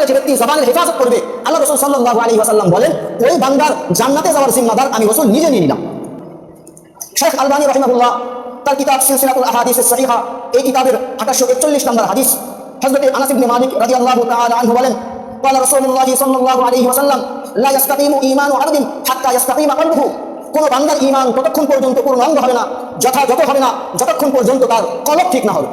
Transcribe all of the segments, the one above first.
যে ব্যক্তি জবানের হেফাজত করবে, আল্লাহ রাসূল সাল্লাল্লাহু আলাইহি ওয়াসাল্লাম বলেন ওই বান্দার জান্নাতে যাওয়ার জিম্মাদার আমি রাসূল নিজে নিয়ে নিলাম। শেখ আলবানী রাহিমাহুল্লাহ তার কিতাব সিলসিলাতুল আহাদিস সহিহা এই কিতাবের 2841 নম্বর হাদিস হযরত আনাস ইবনে মালিক রাদিয়াল্লাহু তাআলা আনহু বলেন قال رسول الله صلى الله عليه وسلم لا يستقيم ايمان عبد حتى يستقيم قلبه। কোন বান্দার ঈমান ততক্ষণ পর্যন্ত পূর্ণাঙ্গ হবে না, যথাযথ হবে না, যতক্ষণ পর্যন্ত তার কলব ঠিক না হবে।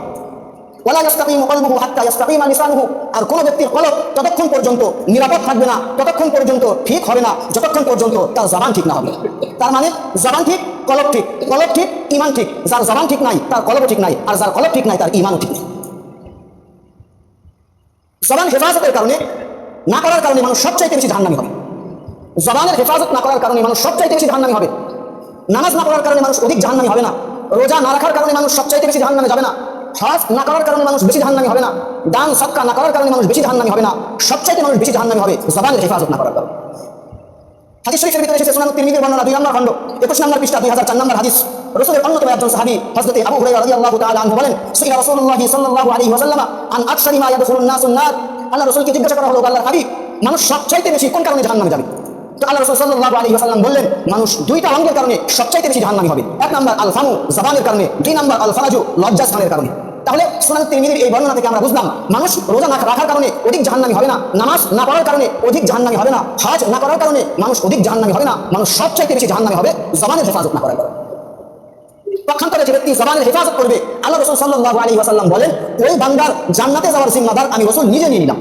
ওয়ালা ইয়াস্তাকিমু কলবুহু হাত্তা ইয়াস্তাকিমা লিসানুহু। আর কোন ব্যক্তির কলব ততক্ষণ পর্যন্ত নিরাপদ থাকবে না, ততক্ষণ পর্যন্ত ঠিক হবে না, যতক্ষণ পর্যন্ত তার জবান ঠিক না হবে। তার মানে জবান ঠিক, কলব ঠিক, কলব ঠিক, ঈমান ঠিক। যার জবান ঠিক নাই তার কলব ঠিক নাই, আর যার কলব ঠিক নাই তার ঈমানও ঠিক নাই। জবান হেফাজতের কারণে না করার কারণে মানুষ সবচাইতে বেশি জাহান্নামী হবে। জবানের হেফাজত না করার কারণে মানুষ সবচাইতে বেশি জাহান্নামী হবে। নামাজ না পড়ার কারণে মানুষ অধিক জাহান্নামী হবে না। রোজা না রাখার কারণে মানুষ সবচাইতে বেশি জাহান্নামে যাবে না। হজ না করার কারণে মানুষ বেশি জাহান্নামী হবে না। দান সদকা না করার কারণে মানুষ বেশি জাহান্নামী হবে না। সবচাইতে মানুষ বেশি জাহান্নামী হবে জবানের হেফাজত না করার কারণে। হাদিস শরীফের ভিতরে এসেছে সুনান তিরমিজির বর্ণনা 2 নম্বর খণ্ড 21 নম্বর পৃষ্ঠা 2004 নম্বর হাদিস। রাসূলের অন্যতম একজন সাহাবী হযরত আবু হুরায়রা রাদিয়াল্লাহু তাআলা আনহু বলেন সাইয়্যিদুনা রাসূলুল্লাহ সাল্লাল্লাহু আলাইহি ওয়াসাল্লাম আন আকসারি মা ইয়াদখুলুন নাসুন নার। আল্লাহ রাসূলকে জিজ্ঞাসা করা হলো আল্লাহর হাবিব মানুষ সবচাইতে বেশি কোন কারণে জাহান্নামে যাবে? তো আল্লাহ রাসূল সাল্লাল্লাহু আলাইহি ওয়াসাল্লাম বললেন মানুষ দুইটা অঙ্গের কারণে সবচাইতে বেশি জাহান্নামী হবে। এক নাম্বার আল ফামু জবানের কারণে, 2 নাম্বার আল ফারাজু লজ্জাস্থানের কারণে। তাহলে সুনান তিরমিজির এই বর্ণনা থেকে আমরা বুঝলাম মানুষ রোজা না রাখার কারণে অধিক জাহান্নামী হবে না, নামাজ না পড়ার কারণে অধিক জাহান্নামী হবে না, হজ না করার কারণে মানুষ অধিক জাহান্নামী হবে না। মানুষ সবচাইতে বেশি জাহান্নামী হবে জবানের হেফাজত না করার কারণে। পক্ষান্তরে যে ব্যক্তি জবানের হেফাজত করবে আল্লাহ রাসূল সাল্লাল্লাহু আলাইহি ওয়াসাল্লাম বলেন ওই বান্দার জান্নাতে যাওয়ার জিম্মাদার আমি রাসূল নিজে নিয়ে নিলাম।